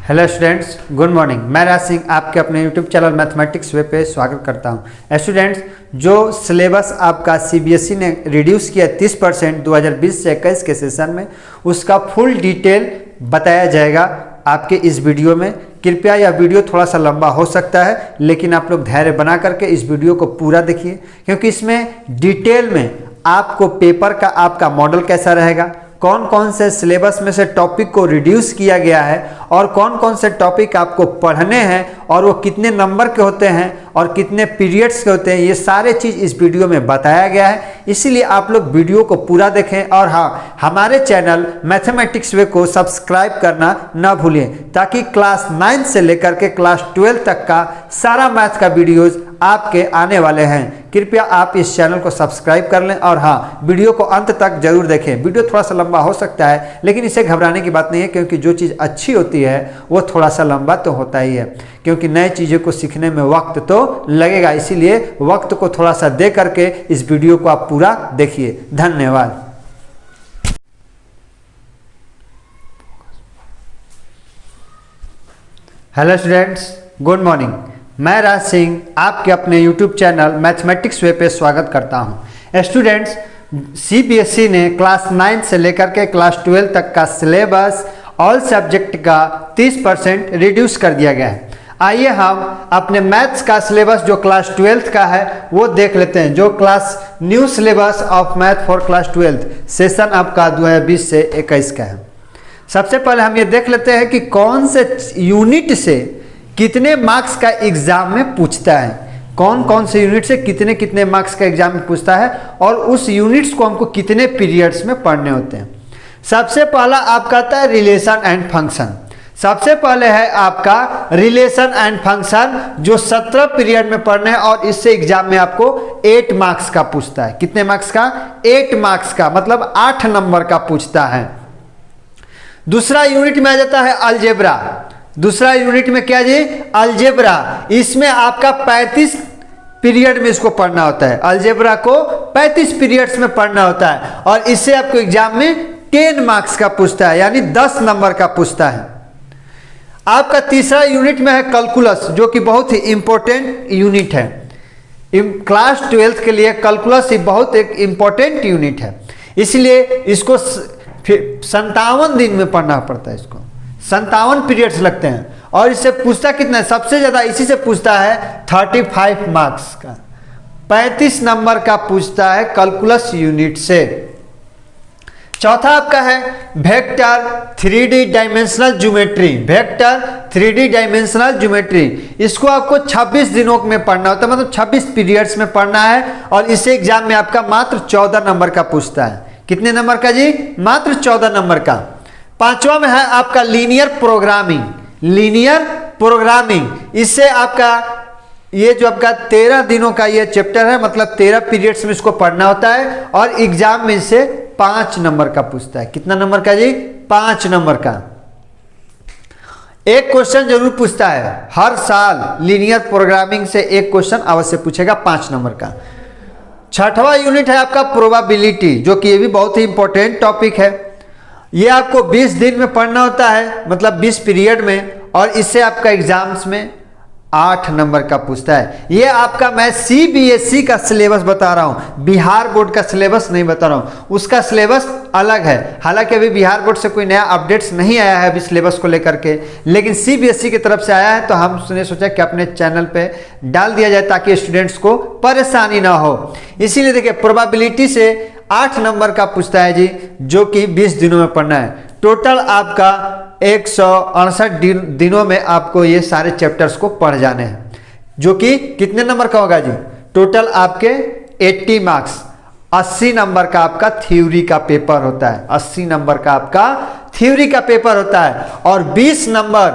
Hello students, good morning. मैं राज सिंह आपके अपने यूट्यूब चैनल मैथमेटिक्स वे पे स्वागत करता हूं। स्टूडेंट्स, जो सिलेबस आपका सीबीएसई ने रिड्यूस किया 30% 2020 से 21 के सेशन में, उसका फुल डिटेल बताया जाएगा आपके इस वीडियो में। कृपया यह वीडियो थोड़ा सा लंबा हो सकता है, लेकिन आप लोग धैर्य बना करके इस वीडियो को पूरा देखिए, क्योंकि इसमें डिटेल में आपको पेपर का आपका मॉडल कैसा रहेगा, कौन कौन से सिलेबस में से टॉपिक को रिड्यूस किया गया है और कौन कौन से टॉपिक आपको पढ़ने हैं और वो कितने नंबर के होते हैं और कितने पीरियड्स के होते हैं, ये सारे चीज़ इस वीडियो में बताया गया है। इसीलिए आप लोग वीडियो को पूरा देखें और हाँ, हमारे चैनल मैथमेटिक्स वे को सब्सक्राइब करना ना भूलें, ताकि क्लास 9 से लेकर के क्लास 12 तक का सारा मैथ का वीडियोज़ आपके आने वाले हैं। कृपया आप इस चैनल को सब्सक्राइब कर लें और हाँ, वीडियो को अंत तक जरूर देखें। वीडियो थोड़ा सा लंबा हो सकता है, लेकिन इसे घबराने की बात नहीं है, क्योंकि जो चीज़ अच्छी होती है वो थोड़ा सा लंबा तो होता ही है, क्योंकि नए चीज़ों को सीखने में वक्त तो लगेगा। इसीलिए वक्त को थोड़ा सा दे करके इस वीडियो को आप पूरा देखिए। धन्यवाद। Hello students, good morning. मैं राज सिंह आपके अपने यूट्यूब चैनल मैथमेटिक्स वे पे स्वागत करता हूं। स्टूडेंट्स, सीबीएसई ने क्लास 9 से लेकर के क्लास 12 तक का सिलेबस ऑल सब्जेक्ट का 30% रिड्यूस कर दिया गया है। आइए हम अपने मैथ्स का सिलेबस जो क्लास 12th का है वो देख लेते हैं। जो class new syllabus of math for class 12th session आपका 2020 से 21 का है। सबसे पहले हम ये देख लेते हैं कि कौन से यूनिट से कितने मार्क्स का एग्जाम में पूछता है, कौन कौन से यूनिट से कितने कितने मार्क्स का एग्जाम में पूछता है और उस यूनिट्स को हमको कितने पीरियड्स में पढ़ने होते हैं। सबसे पहला आपका आता है रिलेशन एंड फंक्शन। सबसे पहले है आपका रिलेशन एंड फंक्शन, जो 17 पीरियड में पढ़ने हैं और इससे एग्जाम में आपको 8 मार्क्स का पूछता है। कितने मार्क्स का? 8 मार्क्स का, मतलब 8 नंबर का पूछता है। दूसरा यूनिट में आ जाता है अलजेब्रा। दूसरा यूनिट में क्या जी? अलजेब्रा। इसमें आपका 35 पीरियड में इसको पढ़ना होता है। अलजेब्रा को 35 पीरियड्स में पढ़ना होता है और इससे आपको एग्जाम में 10 मार्क्स का पूछता है, यानी 10 नंबर का पूछता है। आपका तीसरा यूनिट में है कैलकुलस, जो कि बहुत ही इंपॉर्टेंट यूनिट है। क्लास 12th के लिए कैलकुलस ही बहुत एक इंपॉर्टेंट यूनिट है, इसलिए इसको 57 दिन में पढ़ना पड़ता है। इसको 57 पीरियड्स लगते हैं और इससे पूछता कितना है? सबसे ज्यादा इसी से पूछता है 35 मार्क्स का, 35 नंबर का पूछता है कैलकुलस यूनिट से। चौथा आपका है vector 3D dimensional geometry. Vector 3D dimensional geometry, इसको आपको 26 दिनों में पढ़ना होता है, मतलब 26 पीरियड्स में पढ़ना है और इसे एग्जाम में आपका मात्र 14 नंबर का पूछता है। कितने नंबर का जी? मात्र 14 नंबर का। पांचवा में है आपका लीनियर प्रोग्रामिंग। लीनियर प्रोग्रामिंग, इससे आपका ये जो आपका 13 दिनों का ये चैप्टर है, मतलब 13 पीरियड्स में इसको पढ़ना होता है और एग्जाम में इससे 5 नंबर का पूछता है। कितना नंबर का जी? 5 नंबर का। एक क्वेश्चन जरूर पूछता है हर साल, लीनियर प्रोग्रामिंग से एक क्वेश्चन अवश्य पूछेगा 5 नंबर का। छठवां यूनिट है आपका प्रोबेबिलिटी, जो कि ये भी बहुत ही इंपॉर्टेंट टॉपिक है। ये आपको 20 दिन में पढ़ना होता है, मतलब 20 पीरियड में, और इससे आपका एग्जाम्स में 8 नंबर का पूछता है। ये आपका मैं सीबीएसई का सिलेबस बता रहा हूं, बिहार बोर्ड का सिलेबस नहीं बता रहा हूं। उसका सिलेबस अलग है। हालांकि अभी बिहार बोर्ड से कोई नया अपडेट्स नहीं आया है अभी सिलेबस को लेकर के, लेकिन सीबीएसई की तरफ से आया है, तो हमने सोचा कि अपने चैनल पे डाल दिया जाए ताकि स्टूडेंट्स को परेशानी ना हो। इसीलिए देखिए, प्रोबेबिलिटी से 8 नंबर का पूछता है जी, जो कि 20 दिनों में पढ़ना है। टोटल आपका 168 दिनों में आपको ये सारे चैप्टर्स को पढ़ जाने हैं, जो कि कितने नंबर का होगा जी? टोटल आपके 80 मार्क्स, 80 नंबर का आपका थ्योरी का पेपर होता है। 80 नंबर का आपका थ्योरी का पेपर होता है और 20 नंबर,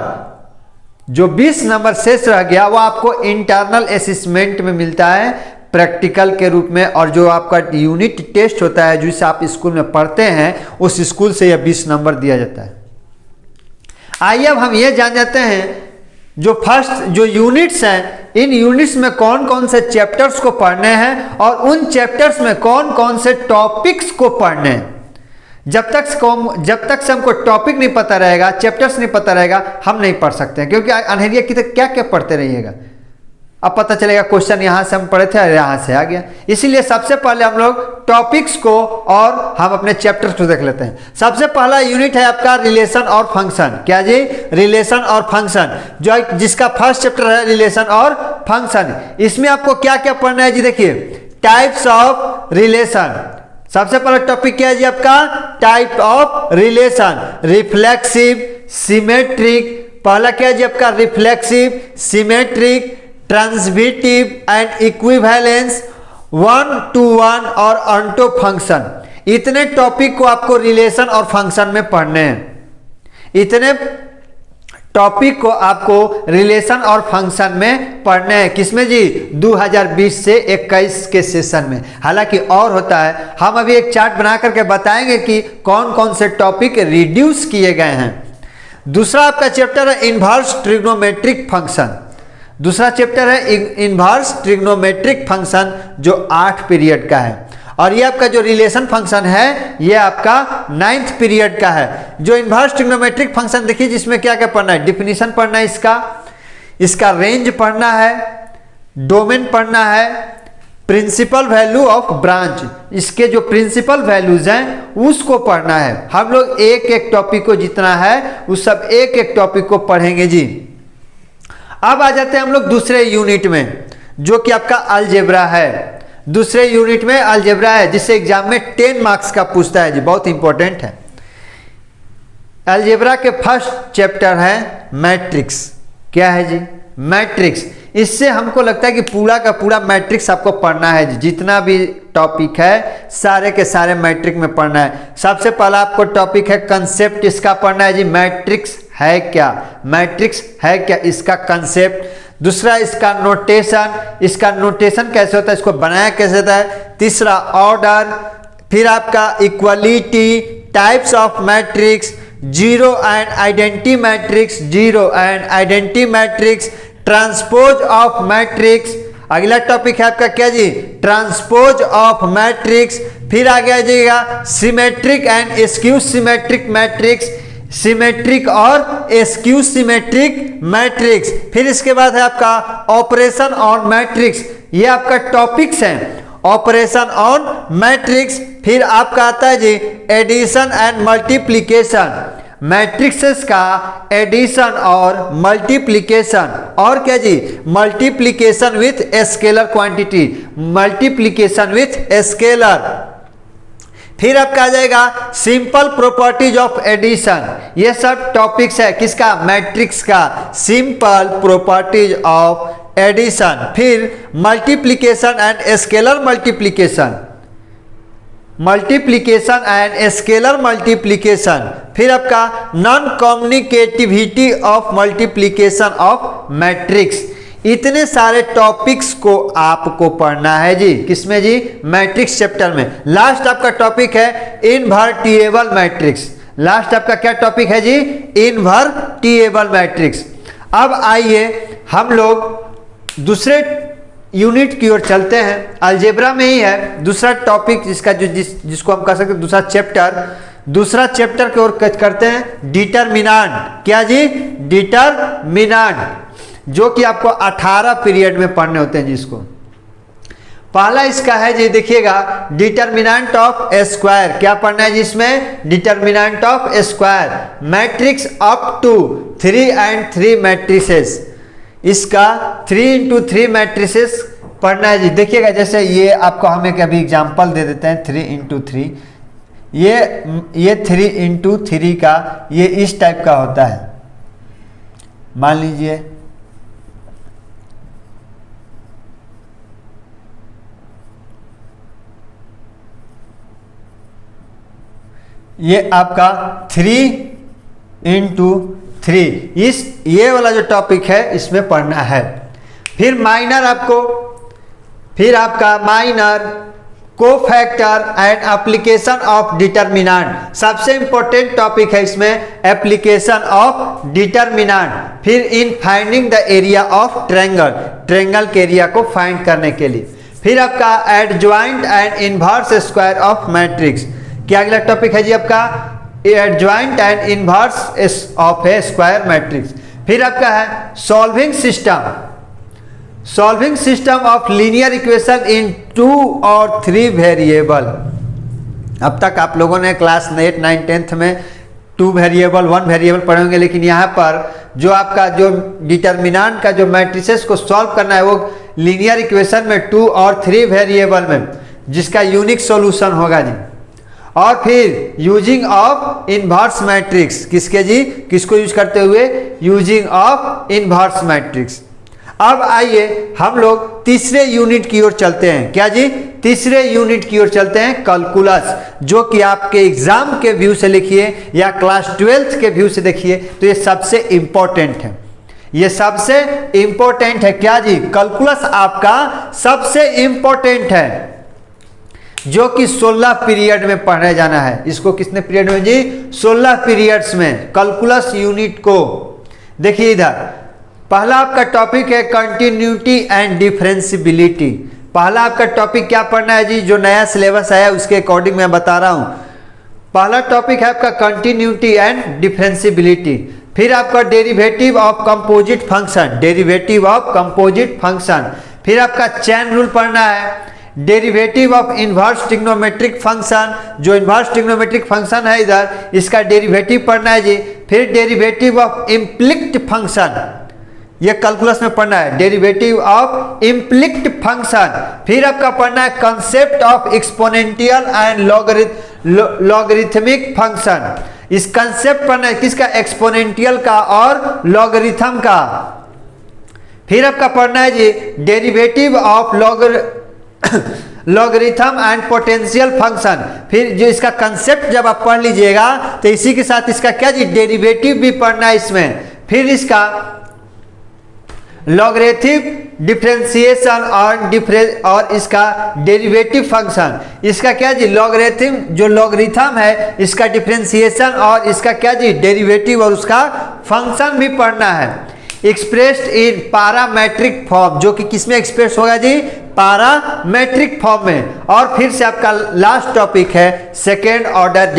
जो 20 नंबर शेष रह गया, वो आपको इंटरनल असेसमेंट में मिलता है प्रैक्टिकल के रूप में, और जो आपका यूनिट टेस्ट होता है जिसे आप स्कूल में पढ़ते हैं, उस स्कूल से यह 20 नंबर दिया जाता है। आइए अब हम ये जान जाते हैं जो फर्स्ट जो यूनिट्स हैं, इन यूनिट्स में कौन कौन से चैप्टर्स को पढ़ने हैं और उन चैप्टर्स में कौन कौन से टॉपिक्स को पढ़ने हैं। जब तक से हमको टॉपिक नहीं पता रहेगा, चैप्टर्स नहीं पता रहेगा, हम नहीं पढ़ सकते हैं, क्योंकि अंधेरिया की क्या क्या पढ़ते रहिएगा, अब पता चलेगा क्वेश्चन यहाँ से हम पढ़े थे और यहाँ से आ गया। इसीलिए सबसे पहले हम लोग टॉपिक्स को और हम अपने चैप्टर्स को देख लेते हैं। सबसे पहला यूनिट है आपका रिलेशन और फंक्शन। क्या जी? रिलेशन और फंक्शन, जो जिसका फर्स्ट चैप्टर है रिलेशन और फंक्शन। इसमें आपको क्या क्या पढ़ना है जी? देखिए, टाइप्स ऑफ रिलेशन। सबसे पहला टॉपिक क्या है जी आपका? Type of relation. Reflexive, symmetric, पहला क्या है जी आपका? Reflexive, symmetric, transitive and equivalence, one to one और ऑन्टो फंक्शन। इतने टॉपिक को आपको रिलेशन और फंक्शन में पढ़ने हैं। इतने टॉपिक को आपको रिलेशन और फंक्शन में पढ़ने हैं। किसमें जी? 2020 से 21 के सेशन में। हालांकि और होता है, हम अभी एक चार्ट बना करके बताएंगे कि कौन कौन से टॉपिक रिड्यूस किए गए हैं। दूसरा आपका चैप्टर है इनवर्स ट्रिग्नोमेट्रिक फंक्शन। दूसरा चैप्टर है इनवर्स ट्रिग्नोमेट्रिक फंक्शन, जो 8 पीरियड का है। और ये आपका जो रिलेशन फंक्शन है, ये आपका 9th पीरियड का है। जो इनवर्स ट्रिग्नोमेट्रिक फंक्शन देखिए, जिसमें क्या क्या पढ़ना है? डिफिनीशन पढ़ना है इसका रेंज पढ़ना है, डोमेन पढ़ना है, प्रिंसिपल वैल्यू ऑफ ब्रांच, इसके जो प्रिंसिपल वैल्यूज हैं उसको पढ़ना है। हम लोग एक एक टॉपिक को जितना है उस सब एक एक टॉपिक को पढ़ेंगे जी। अब आ जाते हैं हम लोग दूसरे यूनिट में, जो कि आपका अलजेब्रा है। दूसरे यूनिट में अलजेब्रा है, जिससे एग्जाम में 10 मार्क्स का पूछता है जी, बहुत इंपॉर्टेंट है। अलजेब्रा के फर्स्ट चैप्टर है मैट्रिक्स। क्या है जी? मैट्रिक्स। इससे हमको लगता है कि पूरा का पूरा मैट्रिक्स आपको पढ़ना है जी। जितना भी टॉपिक है सारे के सारे मैट्रिक में पढ़ना है। सबसे पहला आपको टॉपिक है कंसेप्ट, इसका पढ़ना है जी। मैट्रिक्स है क्या? मैट्रिक्स है क्या, इसका कंसेप्ट। दूसरा इसका नोटेशन, इसका नोटेशन कैसे होता है, इसको बनाया कैसे जाता है। तीसरा ऑर्डर, फिर आपका equality, types of matrix, zero and identity matrix, zero and identity matrix, transpose of matrix. अगला टॉपिक है आपका क्या जी? Transpose of matrix. फिर आगे आ जाइएगा symmetric and askew symmetric matrix, symmetric और एस्क्यू सिमेट्रिक मैट्रिक्स। फिर इसके बाद है आपका ऑपरेशन ऑन मैट्रिक्स। ये आपका टॉपिक्स हैं, ऑपरेशन ऑन मैट्रिक्स। फिर आपका आता है जी एडिशन एंड मल्टीप्लिकेशन, मैट्रिक्सेस का एडिशन और मल्टीप्लिकेशन। और क्या जी? Multiplication with scalar quantity, multiplication with scalar. फिर आपका आ जाएगा सिंपल प्रॉपर्टीज ऑफ एडिशन। ये सब टॉपिक्स है किसका? मैट्रिक्स का, सिंपल प्रॉपर्टीज ऑफ एडिशन। फिर multiplication and scalar multiplication, multiplication and scalar multiplication. फिर आपका non communicativity of multiplication of matrix. इतने सारे टॉपिक्स को आपको पढ़ना है जी। किसमें जी? मैट्रिक्स चैप्टर में। लास्ट आपका टॉपिक है इनवर्टिएबल मैट्रिक्स। लास्ट आपका क्या टॉपिक है जी? इनवर्टिएबल मैट्रिक्स। अब आइए हम लोग दूसरे यूनिट की ओर चलते हैं। अलजेब्रा में ही है दूसरा टॉपिक, जिसका जिसको हम कह सकते हैं दूसरा चैप्टर। दूसरा चैप्टर की ओर करते हैं डिटरमिनेंट। क्या जी? डिटरमिनेंट, जो कि आपको 18 पीरियड में पढ़ने होते हैं जिसको। पहला इसका है जी, देखिएगा डिटरमिनेंट ऑफ स्क्वायर। क्या पढ़ना है जिसमें? Determinant of square. Matrix up to 3 and 3 matrices, इसका 3 into 3 मैट्रिसेस पढ़ना है जी। देखिएगा जैसे ये आपको हम एक अभी एग्जांपल दे देते हैं 3 into 3। ये 3 into 3 का ये इस टाइप का होता है। मान लीजिए ये आपका 3 into 3, ये वाला जो टॉपिक है इसमें पढ़ना है। फिर माइनर फिर आपका minor, cofactor and application of determinant. सबसे इंपॉर्टेंट टॉपिक है इसमें एप्लीकेशन ऑफ डिटरमिनेंट। फिर in finding the area of triangle के एरिया को फाइंड करने के लिए। फिर आपका adjoint and inverse square of matrix. क्या अगला टॉपिक है जी आपका adjoint and inverse of A square matrix. फिर आपका है solving system of linear equation in 2 और 3 वेरिएबल। अब तक आप लोगों ने क्लास 8, 9, 10th में 2 वेरिएबल 1 वेरिएबल पढ़े होंगे, लेकिन यहाँ पर जो आपका जो डिटर्मिनेंट का जो मैट्रिसेस को सॉल्व करना है वो लीनियर इक्वेशन में 2 और 3 वेरिएबल में, जिसका यूनिक सॉल्यूशन होगा जी। और फिर यूजिंग ऑफ इनवर्स मैट्रिक्स, किसके जी, किसको यूज करते हुए, यूजिंग ऑफ इनवर्स मैट्रिक्स। अब आइए हम लोग तीसरे यूनिट की ओर चलते हैं। क्या जी, तीसरे यूनिट की ओर चलते हैं, कैलकुलस, जो कि आपके एग्जाम के व्यू से लिखिए या क्लास 12th के व्यू से देखिए तो ये सबसे इंपॉर्टेंट है, ये सबसे इंपॉर्टेंट है। क्या जी, कैलकुलस आपका सबसे इंपॉर्टेंट है, जो कि 16 पीरियड में पढ़ने जाना है। इसको कितने पीरियड में जी, 16 पीरियड्स में कैलकुलस यूनिट को। देखिए इधर पहला आपका टॉपिक है कंटिन्यूटी एंड डिफरेंशिबिलिटी। पहला आपका टॉपिक क्या पढ़ना है जी, जो नया सिलेबस आया उसके अकॉर्डिंग मैं बता रहा हूं। पहला टॉपिक है आपका कंटिन्यूटी एंड डिफरेंशिबिलिटी। फिर आपका डेरिवेटिव ऑफ कंपोजिट फंक्शन, फिर आपका चेन रूल पढ़ना है, derivative of inverse trigonometric function, जो इनवर्स ट्रिग्नोमेट्रिक फंक्शन है इधर, इसका डेरिवेटिव पढ़ना है जी। फिर डेरिवेटिव ऑफ इम्प्लिक्ट फंक्शन, ये कैलकुलस में पढ़ना है, डेरिवेटिव ऑफ इम्प्लिक्ट फंक्शन। फिर आपका पढ़ना है concept of exponential and logarithmic function. इस कंसेप्ट पढ़ना है किसका, एक्सपोनेंशियल का और लॉगरिथम का। फिर आपका पढ़ना है जी derivative of logarithm and potential function. फिर जो इसका कंसेप्ट जब आप पढ़ लीजिएगा तो इसी के साथ इसका क्या जी, डेरिवेटिव भी पढ़ना है इसमें। फिर इसका लॉगरिथम डिफरेंशिएशन और इसका डेरिवेटिव फंक्शन, इसका क्या जी, लॉगरिथम, जो लॉगरिथम है इसका डिफरेंशिएशन और इसका क्या जी, डेरिवेटिव और उसका फंक्शन भी पढ़ना है। एक्सप्रेस्ड इन पैरामेट्रिक फॉर्म, जो कि किसमें एक्सप्रेस होगा जी, पैरामेट्रिक फॉर्म में। और फिर से आपका लास्ट टॉपिक है सेकेंड ऑर्डर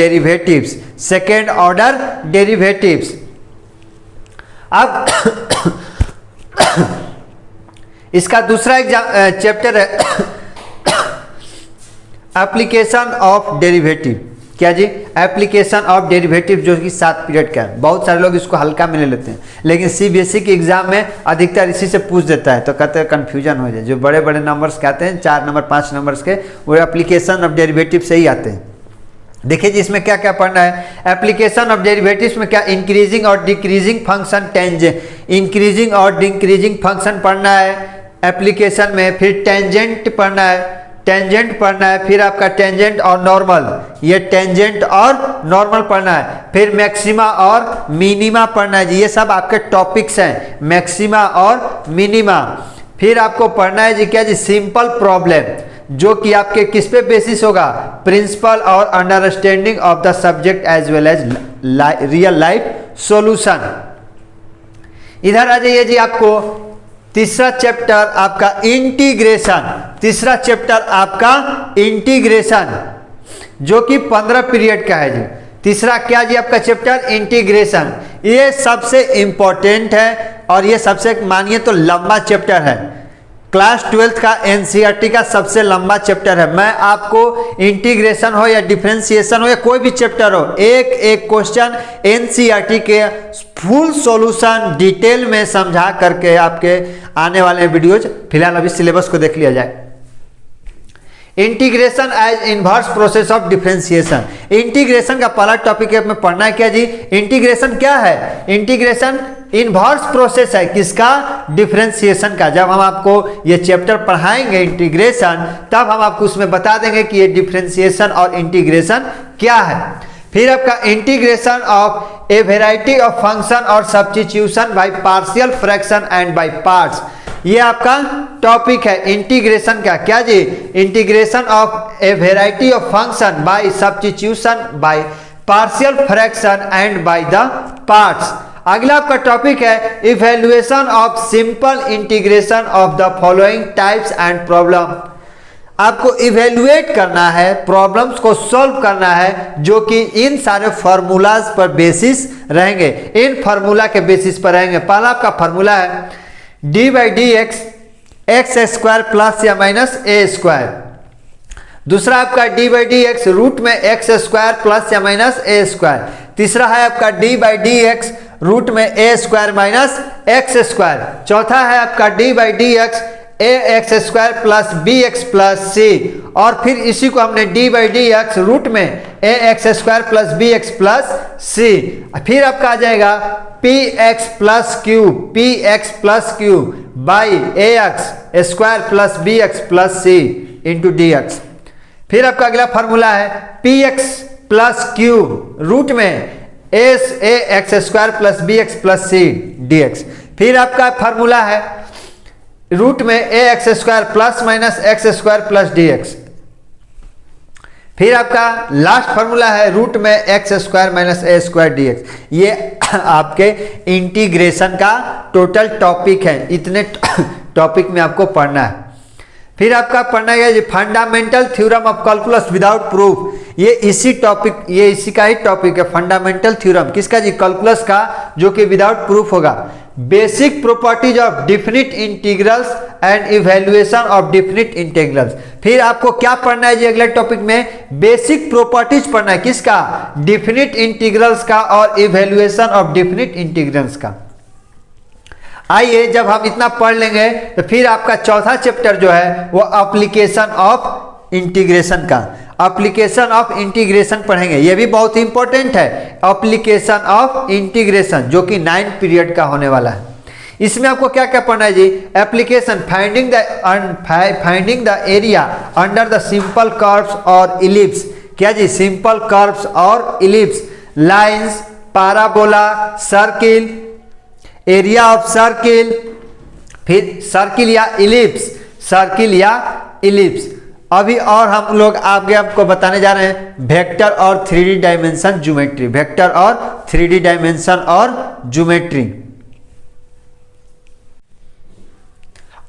डेरिवेटिव्स। अब इसका दूसरा चैप्टर है एप्लीकेशन ऑफ डेरिवेटिव। क्या जी, एप्लीकेशन ऑफ डेरिवेटिव, जो कि 7 पीरियड का है। बहुत सारे लोग इसको हल्का में ले लेते हैं, लेकिन सीबीएसई के एग्जाम में अधिकतर इसी से पूछ देता है, तो कहते हैं कन्फ्यूजन हो जाए। जो बड़े बड़े नंबर्स के आते हैं 4 नंबर 5 नंबर्स के, वो एप्लीकेशन ऑफ डेरिवेटिव से ही आते हैं। देखिए जी इसमें क्या क्या पढ़ना है, एप्लीकेशन ऑफ डेरिवेटिव्स में क्या, इंक्रीजिंग और डिक्रीजिंग फंक्शन, इंक्रीजिंग और डिक्रीजिंग फंक्शन पढ़ना है एप्लीकेशन में। फिर टेंजेंट पढ़ना है, फिर आपका टेंजेंट और नॉर्मल, ये टेंजेंट और नॉर्मल पढ़ना है। फिर मैक्सिमा और मिनिमा पढ़ना है जी, ये सब आपके टॉपिक्स हैं, मैक्सिमा और मिनिमा। फिर आपको पढ़ना है जी क्या जी, सिंपल प्रॉब्लम, जो कि आपके किस पे बेसिस होगा, प्रिंसिपल और understanding of the subject as well as real life solution. इधर आ जाइए जी, आपको तीसरा चैप्टर आपका इंटीग्रेशन, जो कि 15 पीरियड का है जी। तीसरा क्या जी आपका चैप्टर, इंटीग्रेशन। ये सबसे इंपॉर्टेंट है और ये सबसे मानिए तो लंबा चैप्टर है। क्लास 12th का एनसीईआरटी का सबसे लंबा चैप्टर है। मैं आपको इंटीग्रेशन हो या डिफरेंशिएशन हो या कोई भी चैप्टर हो, एक क्वेश्चन एनसीईआरटी के फुल सॉल्यूशन डिटेल में समझा करके आपके आने वाले वीडियोज, फिलहाल अभी सिलेबस को देख लिया जाए। Integration as inverse process of differentiation. Integration का पहला टॉपिक है में पढ़ना है क्या जी, इंटीग्रेशन क्या है, इंटीग्रेशन इनवर्स प्रोसेस है किसका, डिफरेंशिएशन का। जब हम आपको ये चैप्टर पढ़ाएंगे इंटीग्रेशन, तब हम आपको उसमें बता देंगे कि ये डिफरेंशिएशन और इंटीग्रेशन क्या है। फिर आपका integration of a variety of function और substitution by partial fraction and by parts, ये आपका टॉपिक है इंटीग्रेशन का। क्या जी, integration of a variety of function by substitution by partial fraction and by the parts. अगला आपका टॉपिक है evaluation of simple integration of the following types and problem. आपको इवेल्युएट करना है, प्रॉब्लम्स को सॉल्व करना है, जो कि इन सारे फार्मूलाज पर बेसिस रहेंगे, इन फार्मूला के बेसिस पर रहेंगे। पहला आपका फार्मूला है D by D X X square plus या माइनस ए स्क्वायर। दूसरा आपका D by D X root में एक्स स्क्वायर प्लस या माइनस ए स्क्वायर। तीसरा है आपका D by D X root में A square minus X square. चौथा है आपका D by D X A X square plus B X plus C, और फिर इसी को हमने D by D X root में A X square plus B X plus C. फिर आपका आ जाएगा P X plus Q by A X square plus B X plus C into D X. फिर आपका अगला फॉर्मूला है P X plus Q root में A X square plus B X plus C D X. फिर आपका formula है root में A X square plus minus X square plus D X. फिर आपका लास्ट फार्मूला है रूट में X square minus A square D x. ये आपके इंटीग्रेशन का टोटल टॉपिक है, इतने टॉपिक में आपको पढ़ना है। फिर आपका पढ़ना है fundamental theorem of calculus without proof. ये इसी का ही टॉपिक है, फंडामेंटल थ्योरम किसका जी, कैलकुलस का, जो कि विदाउट प्रूफ होगा। Basic properties of definite integrals and evaluation of definite integrals. फिर आपको क्या पढ़ना है जी अगले टॉपिक में, बेसिक प्रॉपर्टीज पढ़ना है किसका, डिफिनिट इंटीग्रल्स का और इवैल्यूएशन ऑफ डिफिनिट इंटीग्रल्स का। आइए जब हम इतना पढ़ लेंगे तो फिर आपका चौथा चैप्टर जो है वो एप्लीकेशन ऑफ इंटीग्रेशन का, एप्लीकेशन ऑफ इंटीग्रेशन पढ़ेंगे। ये भी बहुत इंपॉर्टेंट है, एप्लीकेशन ऑफ इंटीग्रेशन, जो कि 9 पीरियड का होने वाला है। इसमें आपको क्या क्या पढ़ना है जी, application finding the area under the simple curves और इलिप्स। क्या जी, सिंपल कर्व्स और ellipse, lines, parabola, circle, area of circle, फिर सर्किल या इलिप्स। अभी और हम लोग आगे आपको बताने जा रहे हैं वेक्टर और 3D डायमेंशन ज्योमेट्री, वेक्टर और 3D डायमेंशन और ज्योमेट्री।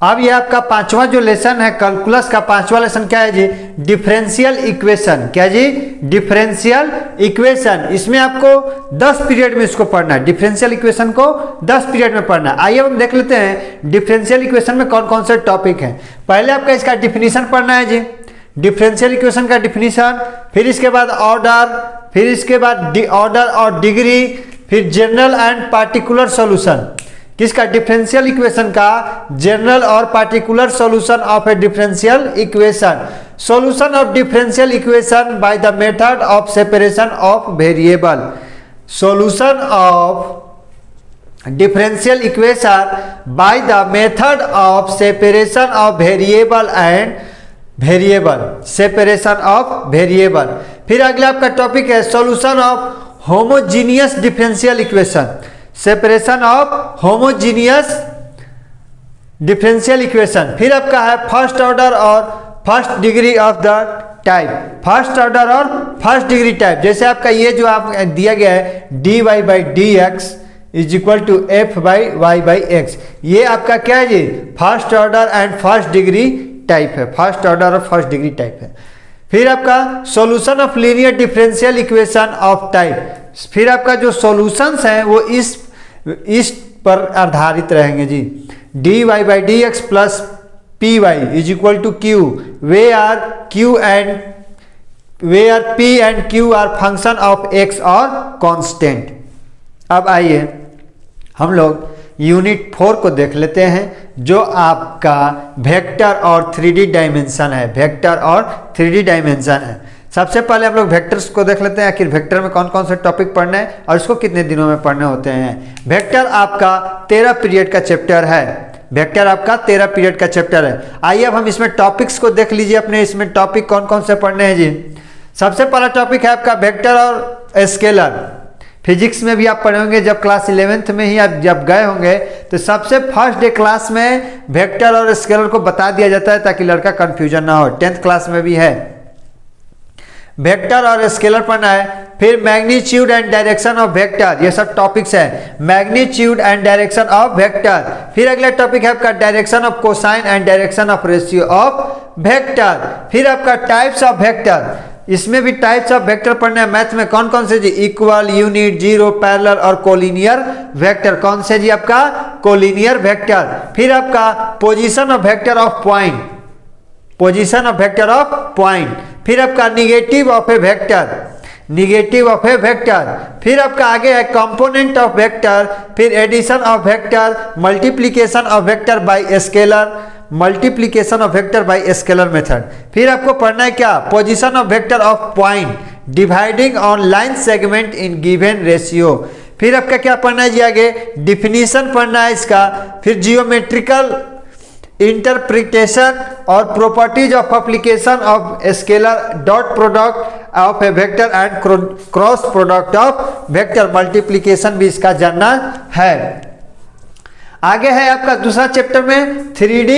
अब ये आपका पांचवा जो लेसन है कैलकुलस का, पांचवा लेसन क्या है जी, डिफरेंशियल इक्वेशन। क्या जी, डिफरेंशियल इक्वेशन। इसमें आपको 10 पीरियड में इसको पढ़ना है, डिफरेंशियल इक्वेशन को 10 पीरियड में पढ़ना है। आइए हम देख लेते हैं डिफरेंशियल इक्वेशन में कौन कौन से टॉपिक हैं। पहले आपका इसका डिफिनीशन पढ़ना है जी, डिफरेंशियल इक्वेशन का डिफिनीशन, फिर इसके बाद ऑर्डर, फिर इसके बाद ऑर्डर और डिग्री, फिर जनरल एंड पार्टिकुलर सॉल्यूशन। किसका, डिफरेंशियल इक्वेशन का जनरल और particular solution of A differential equation. Solution of differential equation by the method of separation of variable. Solution of differential equation by the method of separation of variable and separation of variable. फिर अगला आपका topic है solution of homogeneous differential equation, separation of homogeneous differential equation. फिर आपका है first order और first degree of the type, first order और first degree type. जैसे आपका ये जो आप दिया गया है dy by D X is equal to F by Y by X, ये आपका क्या है जी, first order and first degree type है, फर्स्ट ऑर्डर और फर्स्ट डिग्री टाइप है। फिर आपका solution of linear differential equation of type. फिर आपका जो सॉल्यूशंस हैं वो इस पर आधारित रहेंगे जी, dy by D X plus P Y is equal to Q, where P and Q are function of X और कांस्टेंट। अब आइए हम लोग यूनिट 4 को देख लेते हैं, जो आपका वेक्टर और 3D डायमेंशन है, वेक्टर और 3D डायमेंशन है। सबसे पहले हम लोग वेक्टर्स को देख लेते हैं, आखिर वेक्टर में कौन कौन से टॉपिक पढ़ने हैं और इसको कितने दिनों में पढ़ने होते हैं। वेक्टर आपका 13 पीरियड का चैप्टर है, वेक्टर आपका 13 पीरियड का चैप्टर है। आइए अब हम इसमें टॉपिक्स को देख लीजिए, अपने इसमें टॉपिक कौन कौन से पढ़ने हैं जी। सबसे पहला टॉपिक है आपका वेक्टर और स्केलर। फिजिक्स में भी आप पढ़े होंगे, जब क्लास 11th में ही आप जब गए होंगे तो सबसे फर्स्ट डे क्लास में वेक्टर और स्केलर को बता दिया जाता है ताकि लड़का कंफ्यूजन ना हो। 10th क्लास में भी है, वेक्टर और स्केलर पढ़ना है। फिर magnitude and direction of vector, ये सब टॉपिक्स है, magnitude and direction of vector. फिर अगला टॉपिक है आपका direction of cosine and direction of ratio of vector. फिर आपका टाइप्स ऑफ वेक्टर, इसमें भी टाइप्स ऑफ वेक्टर पढ़ना है। मैथ में कौन कौन से जी? इक्वल, यूनिट, जीरो, पैरेलल और कोलिनियर वेक्टर। कौन से जी? आपका कोलिनियर वेक्टर। फिर आपका position of vector of point, position of vector of point. फिर आपका negative of a vector, negative of a vector. फिर आपका आगे है कंपोनेंट ऑफ वेक्टर। फिर addition of vector, multiplication of vector by scalar, multiplication of vector by scalar method. फिर आपको पढ़ना है क्या? Position of vector of point, dividing on line segment in given ratio. फिर आपका क्या पढ़ना है जी? आगे डिफिनीशन पढ़ना है इसका। फिर जियोमेट्रिकल इंटरप्रिटेशन और properties of application of scalar, dot product of a vector and cross product of vector, multiplication भी इसका जानना है। आगे है आपका दूसरा चैप्टर में 3D,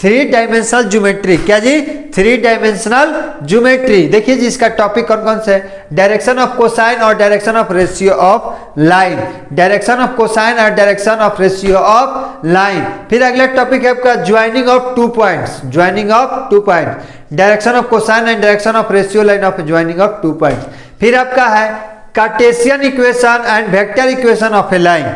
थ्री डायमेंशनल ज्योमेट्री। क्या जी? Three dimensional geometry. देखिए जी इसका टॉपिक कौन कौन से है? डायरेक्शन ऑफ कोसाइन और direction of ratio of line, direction of cosine और direction of ratio of line. फिर अगला टॉपिक है आपका joining of two points, joining of two points, direction of cosine and direction of ratio line of joining of two points. फिर आपका है Cartesian equation and vector equation of a line,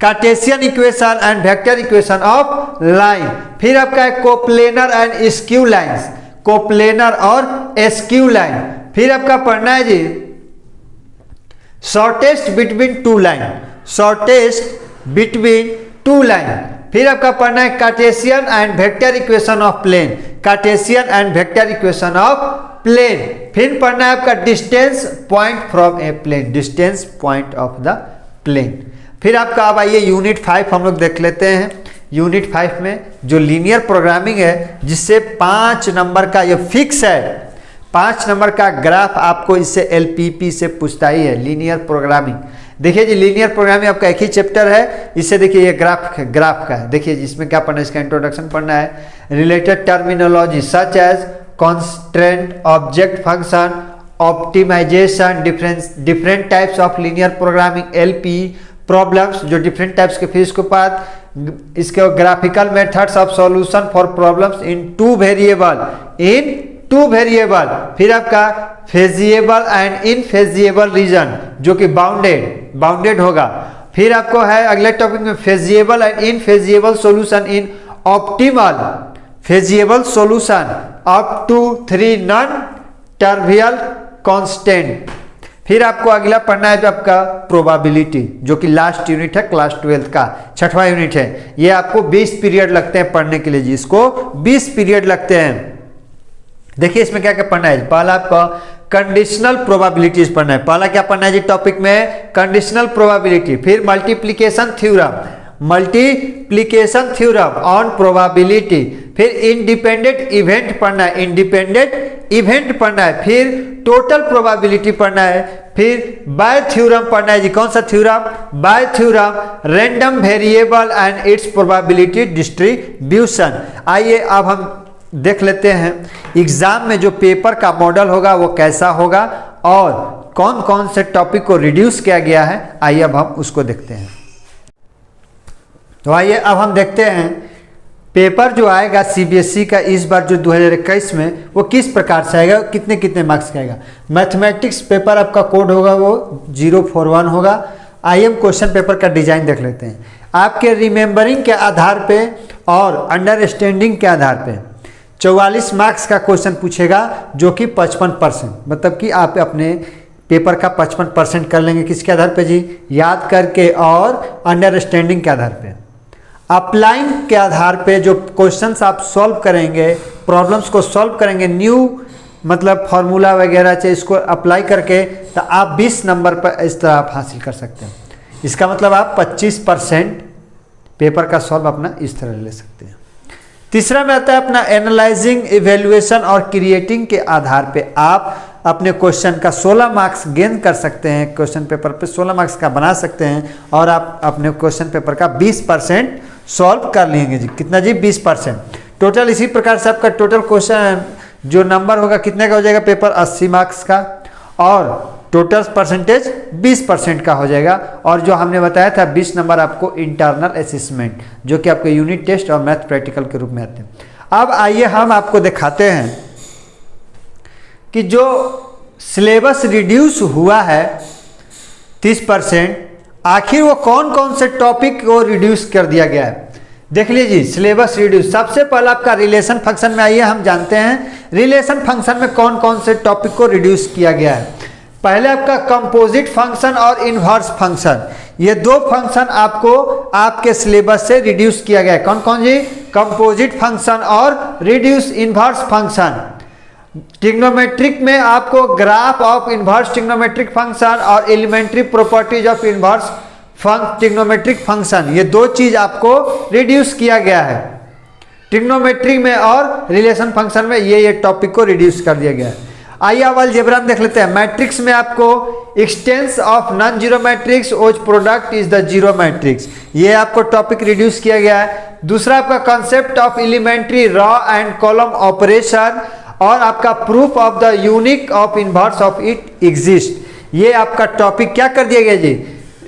Cartesian equation and vector equation of line. फिर आपका है coplanar and skew lines, coplanar और skew line. फिर आपका पढ़ना है जी shortest between two line, shortest between two line. फिर आपका पढ़ना है Cartesian and vector equation of plane, Cartesian and vector equation of plane. फिर पढ़ना है आपका distance point from a plane, distance point of the plane. फिर आपका अब आइए यूनिट 5 हम लोग देख लेते हैं। यूनिट 5 में जो लीनियर प्रोग्रामिंग है, जिससे 5 नंबर का ये फिक्स है, 5 नंबर का ग्राफ आपको इससे LPP से पूछता ही है, लीनियर प्रोग्रामिंग। देखिए जी लीनियर प्रोग्रामिंग आपका एक ही चैप्टर है, इससे देखिए ये ग्राफ का है। देखिए इसमें क्या पढ़ना है? इसका इंट्रोडक्शन पढ़ना है, related terminology such as constant, object function, optimization, different types of linear programming, LP problems, जो डिफरेंट टाइप्स के फिर इसके बाद इसके graphical methods of solution for problems in two variable, in two variable. फिर आपका फेजिएबल एंड इनफेजिएबल रीजन, जो कि बाउंडेड होगा। फिर आपको है अगले टॉपिक में feasible and infeasible solution in optimal feasible solution up to 3 non trivial constant. फिर आपको अगला पढ़ना है जो आपका प्रोबेबिलिटी, जो कि लास्ट यूनिट है क्लास 12 का, 6वां यूनिट है। ये आपको 20 पीरियड लगते हैं पढ़ने के लिए जी, इसको 20 पीरियड लगते हैं। देखिए इसमें क्या क्या पढ़ना है। पहला आपका कंडीशनल प्रोबेबिलिटीज पढ़ना है। पहला क्या पढ़ना है जी टॉपिक में? Conditional probability. फिर multiplication theorem, multiplication theorem on probability. फिर इंडिपेंडेंट इवेंट पढ़ना है, इंडिपेंडेंट इवेंट पढ़ना है। फिर टोटल प्रोबेबिलिटी पढ़ना है। फिर बाय थ्योरम पढ़ना है जी। कौन सा theorem? Bye theorem, random variable and it's probability distribution. आइए अब हम देख लेते हैं एग्जाम में जो पेपर का मॉडल होगा वो कैसा होगा और कौन कौन से टॉपिक को रिड्यूस किया गया है। आइए अब हम उसको देखते हैं। तो आइए अब हम देखते हैं पेपर जो आएगा CBSE का इस बार जो 2021 में, वो किस प्रकार से आएगा, कितने कितने मार्क्स का आएगा। मैथमेटिक्स पेपर आपका कोड होगा वो 041 होगा। आइए हम क्वेश्चन पेपर का डिजाइन देख लेते हैं। आपके रिमेंबरिंग के आधार पे और अंडरस्टैंडिंग के आधार पे 44 मार्क्स का क्वेश्चन पूछेगा, जो कि 55%, मतलब कि आप अपने पेपर का 55% कर लेंगे। किसके आधार पे जी? याद करके और अंडरस्टैंडिंग के आधार पे। अप्लाइंग के आधार पे जो क्वेश्चंस आप सॉल्व करेंगे, प्रॉब्लम्स को सॉल्व करेंगे, न्यू मतलब फार्मूला वगैरह से इसको अप्लाई करके, तो आप 20 नंबर पर इस तरह आप हासिल कर सकते हैं। इसका मतलब आप 25% पेपर का सॉल्व अपना इस तरह ले सकते हैं। तीसरा में आता है अपना एनालाइजिंग, इवेल्युएशन और क्रिएटिंग के आधार पे आप अपने क्वेश्चन का 16 मार्क्स गेन कर सकते हैं। क्वेश्चन पेपर पे 16 मार्क्स का बना सकते हैं और आप अपने क्वेश्चन पेपर का 20% सॉल्व कर लेंगे जी। कितना जी? 20%। टोटल इसी प्रकार से आपका टोटल क्वेश्चन जो नंबर होगा कितने का हो जाएगा? पेपर 80 मार्क्स का और टोटल परसेंटेज 20% का हो जाएगा। और जो हमने बताया था 20 नंबर आपको इंटरनल असेसमेंट, जो कि आपके यूनिट टेस्ट और मैथ प्रैक्टिकल के रूप में आते हैं। अब आइए हम आपको दिखाते हैं कि जो सिलेबस रिड्यूस हुआ है 30%, आखिर वो कौन कौन से टॉपिक को रिड्यूस कर दिया गया है। देख लीजिए सिलेबस रिड्यूस। सबसे पहले आपका रिलेशन फंक्शन में आइए हम जानते हैं रिलेशन फंक्शन में कौन कौन से टॉपिक को रिड्यूस किया गया है। पहले आपका कंपोजिट फंक्शन और इन्वर्स फंक्शन, ये दो फंक्शन आपको आपके सिलेबस से रिड्यूस किया गया है। कौन कौन जी? कंपोजिट फंक्शन और रिड्यूस इन्वर्स फंक्शन। ट्रिग्नोमेट्रिक में आपको graph of inverse trigonometric function और elementary properties of inverse trigonometric function, ये दो चीज आपको रिड्यूस किया गया है ट्रिग्नोमेट्रिक में और रिलेशन फंक्शन में। ये टॉपिक को रिड्यूस कर दिया गया है। आइए अब अलजेब्रा में देख लेते हैं। मैट्रिक्स में आपको existence of non zero matrix whose product is the zero matrix, ये आपको टॉपिक रिड्यूस किया गया है। दूसरा आपका concept of elementary row and column operation और आपका proof of the unique of inverse of it exist, ये आपका टॉपिक क्या कर दिया गया जी?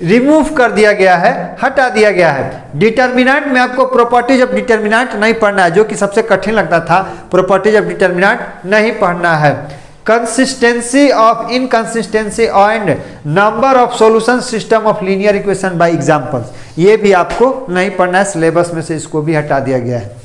रिमूव कर दिया गया है, हटा दिया गया है। डिटर्मिनेंट में आपको प्रॉपर्टीज ऑफ डिटर्मिनेंट नहीं पढ़ना है, जो कि सबसे कठिन लगता था। प्रॉपर्टीज ऑफ डिटर्मिनेंट नहीं पढ़ना है। Consistency of inconsistency and number of solution system of linear equation by examples, ये भी आपको नहीं पढ़ना है, सिलेबस में से इसको भी हटा दिया गया है।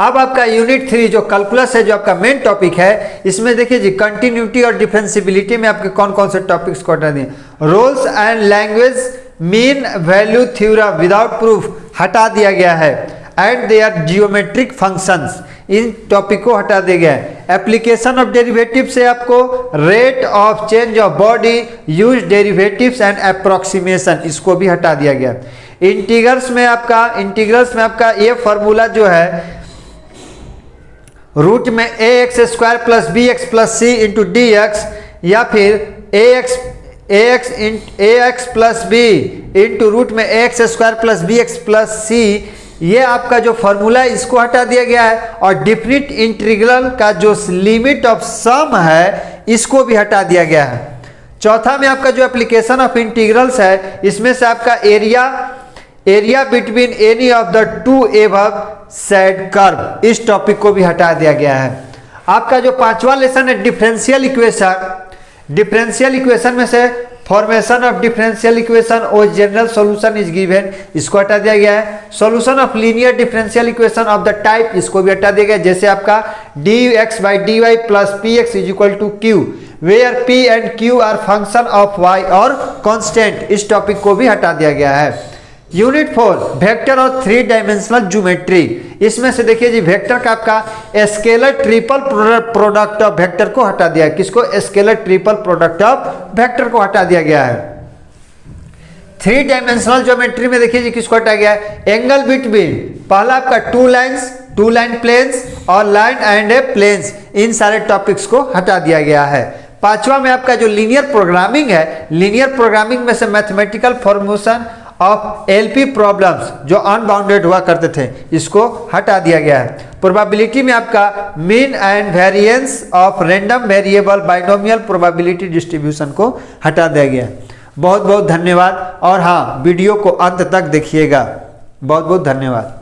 अब आपका यूनिट 3 जो कैलकुलस है, जो आपका मेन टॉपिक है, इसमें देखिए जी कंटिन्यूटी और डिफरेंशियबिलिटी में आपके कौन कौन से टॉपिक्स को हटा दिए। रोल्स एंड लैंग्वेज mean value theorem without proof हटा दिया गया है। एंड देयर जियोमेट्रिक फंक्शंस, इन टॉपिक को हटा दिया गया है। एप्लीकेशन ऑफ डेरिवेटिव से आपको rate of change of body, use derivatives and approximation, इसको भी हटा दिया गया। इंटीग्रल्स में आपका ये फार्मूला जो है रूट में A X square plus B X plus C into D X, या फिर A X plus B into root में A X square plus B X plus C, ये आपका जो फॉर्मूला है इसको हटा दिया गया है। और डिफरेंट इंटीग्रल का जो लिमिट ऑफ सम है इसको भी हटा दिया गया है। चौथा में आपका जो एप्लीकेशन ऑफ इंटीग्रल्स है, इसमें से आपका area between any of the two above said curve, इस टॉपिक को भी हटा दिया गया है। आपका जो पांचवा लेसन है डिफरेंशियल इक्वेशन में से फॉर्मेशन ऑफ डिफरेंशियल इक्वेशन और जनरल सॉल्यूशन इज गिवन, इसको हटा दिया गया है। Solution of linear differential equation of the type, इसको भी हटा दिया गया है। जैसे आपका dx by dy plus px is equal to q, where p and q are function of y और कांस्टेंट, इस टॉपिक को भी हटा दिया गया है। यूनिट 4 वेक्टर और 3 डायमेंशनल ज्योमेट्री, इसमें से देखिए जी वेक्टर का आपका scalar triple product of vector को हटा दिया है। किसको? Scalar triple product of vector को हटा दिया गया है। 3 डायमेंशनल ज्योमेट्री में देखिए जी किसको हटा गया है? एंगल बिटवीन, पहला आपका टू लाइन प्लेन्स और लाइन एंड ए प्लेन्स, इन सारे टॉपिक्स को हटा दिया गया है। पांचवा में आपका जो लीनियर प्रोग्रामिंग है, लीनियर प्रोग्रामिंग में से mathematical formation of LP problems जो अनबाउंडेड हुआ करते थे, इसको हटा दिया गया है। प्रोबेबिलिटी में आपका mean and variance of random variable binomial probability distribution को हटा दिया गया है। बहुत बहुत धन्यवाद, और हाँ वीडियो को अंत तक देखिएगा। बहुत बहुत धन्यवाद।